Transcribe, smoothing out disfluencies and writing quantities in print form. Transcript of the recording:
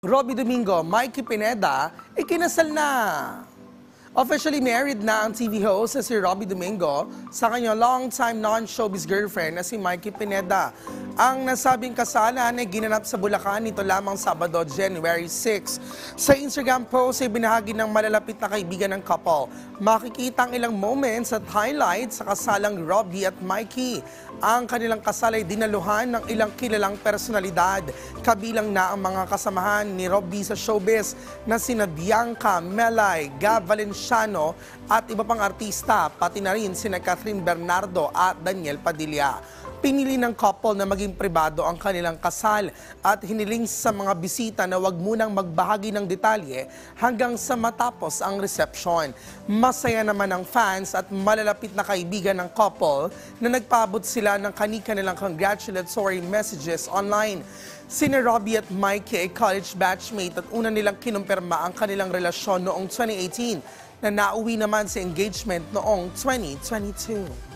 Robby Domingo, Mikey Pineda, ikinasal na. Officially married na ang TV host na si Robby Domingo sa kanyang long-time non-showbiz girlfriend na si Mikey Pineda. Ang nasabing kasalan ay ginanap sa Bulacan nito lamang Sabado, January 6. Sa Instagram post ay binahagi ng malalapit na kaibigan ng couple. Makikita ang ilang moments at highlights sa kasalang Robby at Mikey. Ang kanilang kasal ay dinaluhan ng ilang kilalang personalidad. Kabilang na ang mga kasamahan ni Robby sa showbiz na sina Bianca, Melay, Gab Valenciano at iba pang artista, pati na rin sina Catherine Bernardo at Daniel Padilla. Pinili ng couple na maging pribado ang kanilang kasal at hiniling sa mga bisita na wag munang magbahagi ng detalye hanggang sa matapos ang reception. Masaya naman ang fans at malalapit na kaibigan ng couple na nagpaabot sila ng kani-kanilang congratulatory messages online. Sina Robby at Mikey ay college batchmate at una nilang kinumpirma ang kanilang relasyon noong 2018 na nauwi naman sa engagement noong 2022.